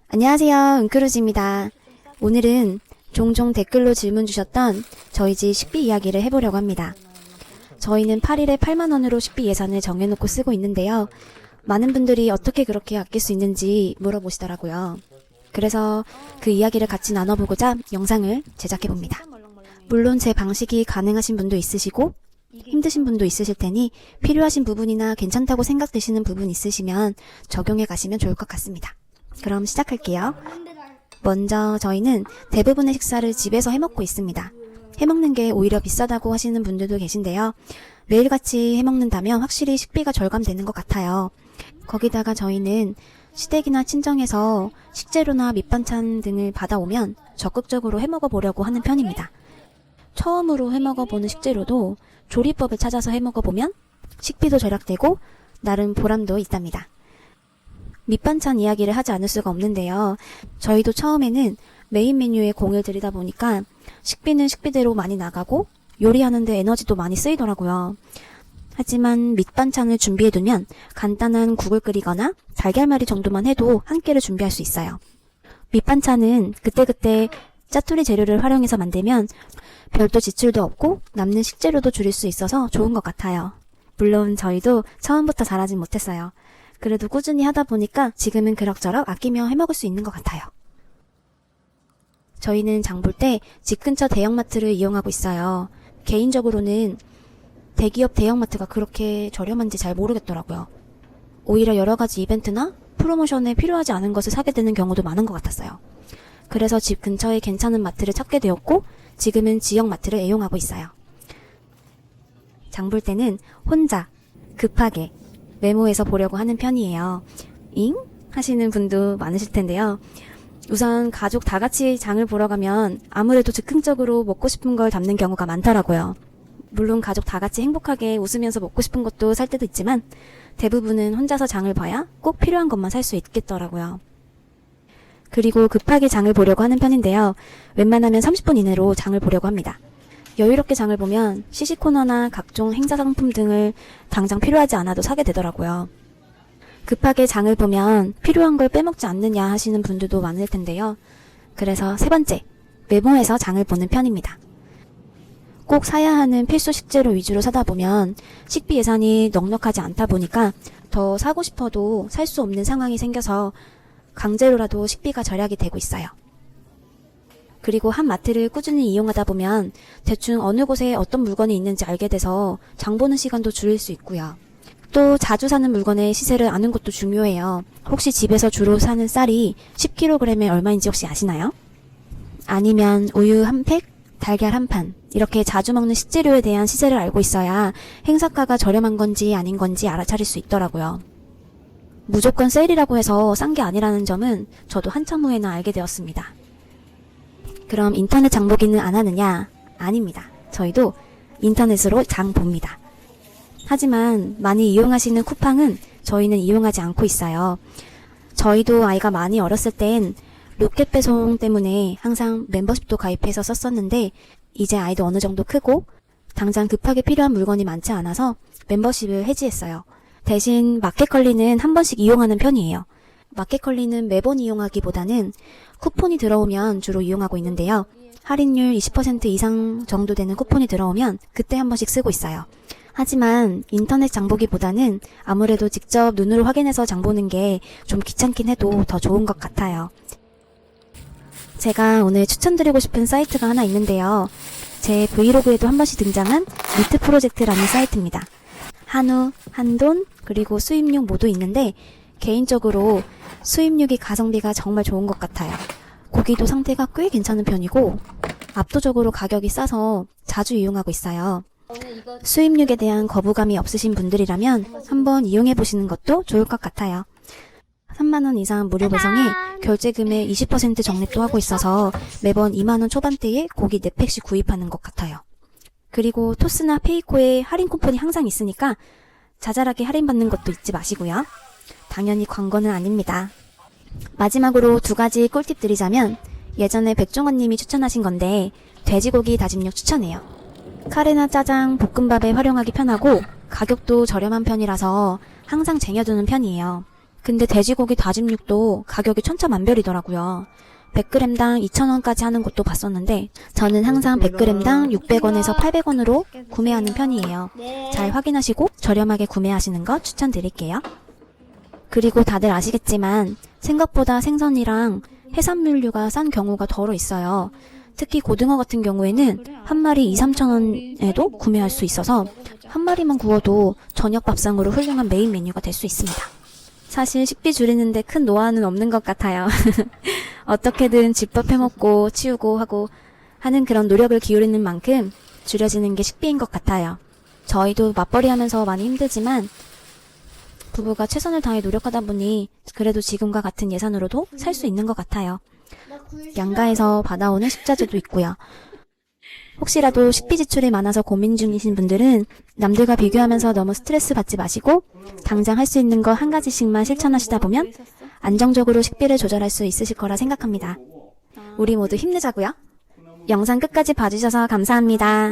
안녕하세요. 은크루즈입니다. 오늘은 종종 댓글로 질문 주셨던 저희 집 식비 이야기를 해보려고 합니다. 저희는 8일에 8만원으로 식비 예산을 정해놓고 쓰고 있는데요. 많은 분들이 어떻게 그렇게 아낄 수 있는지 물어보시더라고요. 그래서 그 이야기를 같이 나눠보고자 영상을 제작해봅니다. 물론 제 방식이 가능하신 분도 있으시고 힘드신 분도 있으실 테니 필요하신 부분이나 괜찮다고 생각되시는 부분 있으시면 적용해 가시면 좋을 것 같습니다. 그럼 시작할게요. 먼저 저희는 대부분의 식사를 집에서 해먹고 있습니다. 해먹는 게 오히려 비싸다고 하시는 분들도 계신데요. 매일같이 해먹는다면 확실히 식비가 절감되는 것 같아요. 거기다가 저희는 시댁이나 친정에서 식재료나 밑반찬 등을 받아오면 적극적으로 해먹어 보려고 하는 편입니다. 처음으로 해먹어보는 식재료도 조리법을 찾아서 해먹어보면 식비도 절약되고 나름 보람도 있답니다. 밑반찬 이야기를 하지 않을 수가 없는데요. 저희도 처음에는 메인 메뉴에 공을 들이다 보니까 식비는 식비대로 많이 나가고 요리하는데 에너지도 많이 쓰이더라고요. 하지만 밑반찬을 준비해두면 간단한 국을 끓이거나 달걀말이 정도만 해도 한 끼를 준비할 수 있어요. 밑반찬은 그때그때 짜투리 재료를 활용해서 만들면 별도 지출도 없고 남는 식재료도 줄일 수 있어서 좋은 것 같아요. 물론 저희도 처음부터 잘하진 못했어요. 그래도 꾸준히 하다 보니까 지금은 그럭저럭 아끼며 해먹을 수 있는 것 같아요. 저희는 장 볼 때 집 근처 대형마트를 이용하고 있어요. 개인적으로는 대기업 대형마트가 그렇게 저렴한지 잘 모르겠더라고요. 오히려 여러 가지 이벤트나 프로모션에 필요하지 않은 것을 사게 되는 경우도 많은 것 같았어요. 그래서 집 근처에 괜찮은 마트를 찾게 되었고 지금은 지역 마트를 애용하고 있어요. 장 볼 때는 혼자 급하게 메모해서 보려고 하는 편이에요. 잉? 하시는 분도 많으실 텐데요. 우선 가족 다 같이 장을 보러 가면 아무래도 즉흥적으로 먹고 싶은 걸 담는 경우가 많더라고요. 물론 가족 다 같이 행복하게 웃으면서 먹고 싶은 것도 살 때도 있지만 대부분은 혼자서 장을 봐야 꼭 필요한 것만 살 수 있겠더라고요. 그리고 급하게 장을 보려고 하는 편인데요. 웬만하면 30분 이내로 장을 보려고 합니다. 여유롭게 장을 보면 시식코너나 각종 행사 상품 등을 당장 필요하지 않아도 사게 되더라고요. 급하게 장을 보면 필요한 걸 빼먹지 않느냐 하시는 분들도 많을 텐데요. 그래서 세 번째, 메모해서 장을 보는 편입니다. 꼭 사야 하는 필수 식재료 위주로 사다 보면 식비 예산이 넉넉하지 않다 보니까 더 사고 싶어도 살 수 없는 상황이 생겨서 강제로라도 식비가 절약이 되고 있어요. 그리고 한 마트를 꾸준히 이용하다 보면 대충 어느 곳에 어떤 물건이 있는지 알게 돼서 장 보는 시간도 줄일 수 있고요. 또 자주 사는 물건의 시세를 아는 것도 중요해요. 혹시 집에서 주로 사는 쌀이 10kg에 얼마인지 혹시 아시나요? 아니면 우유 한 팩, 달걀 한 판, 이렇게 자주 먹는 식재료에 대한 시세를 알고 있어야 행사가가 저렴한 건지 아닌 건지 알아차릴 수 있더라고요. 무조건 세일이라고 해서 싼 게 아니라는 점은 저도 한참 후에나 알게 되었습니다. 그럼 인터넷 장 보기는 안 하느냐? 아닙니다. 저희도 인터넷으로 장 봅니다. 하지만 많이 이용하시는 쿠팡은 저희는 이용하지 않고 있어요. 저희도 아이가 많이 어렸을 땐 로켓 배송 때문에 항상 멤버십도 가입해서 썼었는데 이제 아이도 어느 정도 크고 당장 급하게 필요한 물건이 많지 않아서 멤버십을 해지했어요. 대신 마켓컬리는 한 번씩 이용하는 편이에요. 마켓컬리는 매번 이용하기보다는 쿠폰이 들어오면 주로 이용하고 있는데요. 할인율 20% 이상 정도 되는 쿠폰이 들어오면 그때 한 번씩 쓰고 있어요. 하지만 인터넷 장보기보다는 아무래도 직접 눈으로 확인해서 장보는 게 좀 귀찮긴 해도 더 좋은 것 같아요. 제가 오늘 추천드리고 싶은 사이트가 하나 있는데요. 제 브이로그에도 한 번씩 등장한 미트 프로젝트라는 사이트입니다. 한우, 한돈, 그리고 수입육 모두 있는데 개인적으로 수입육이 가성비가 정말 좋은 것 같아요. 고기도 상태가 꽤 괜찮은 편이고 압도적으로 가격이 싸서 자주 이용하고 있어요. 수입육에 대한 거부감이 없으신 분들이라면 한번 이용해보시는 것도 좋을 것 같아요. 3만원 이상 무료 배송에 결제금의 20% 적립도 하고 있어서 매번 2만원 초반대에 고기 4팩씩 구입하는 것 같아요. 그리고 토스나 페이코에 할인 쿠폰이 항상 있으니까 자잘하게 할인받는 것도 잊지 마시고요. 당연히 광고는 아닙니다. 마지막으로 2가지 꿀팁 드리자면 예전에 백종원님이 추천하신 건데 돼지고기 다짐육 추천해요. 카레나 짜장, 볶음밥에 활용하기 편하고 가격도 저렴한 편이라서 항상 쟁여두는 편이에요. 근데 돼지고기 다짐육도 가격이 천차만별이더라고요. 100g당 2,000원까지 하는 곳도 봤었는데 저는 항상 100g당 600원에서 800원으로 구매하는 편이에요. 잘 확인하시고 저렴하게 구매하시는 거 추천드릴게요. 그리고 다들 아시겠지만 생각보다 생선이랑 해산물류가 싼 경우가 덜어 있어요. 특히 고등어 같은 경우에는 한 마리 2-3,000원에도 구매할 수 있어서 한 마리만 구워도 저녁 밥상으로 훌륭한 메인 메뉴가 될 수 있습니다. 사실 식비 줄이는데 큰 노하우는 없는 것 같아요. 어떻게든 집밥 해먹고 치우고 하고 하는 그런 노력을 기울이는 만큼 줄여지는 게 식비인 것 같아요. 저희도 맞벌이 하면서 많이 힘들지만 부부가 최선을 다해 노력하다 보니 그래도 지금과 같은 예산으로도 살 수 있는 것 같아요. 양가에서 받아오는 식자재도 있고요. 혹시라도 식비 지출이 많아서 고민 중이신 분들은 남들과 비교하면서 너무 스트레스 받지 마시고 당장 할 수 있는 거 한 가지씩만 실천하시다 보면 안정적으로 식비를 조절할 수 있으실 거라 생각합니다. 우리 모두 힘내자고요. 영상 끝까지 봐주셔서 감사합니다.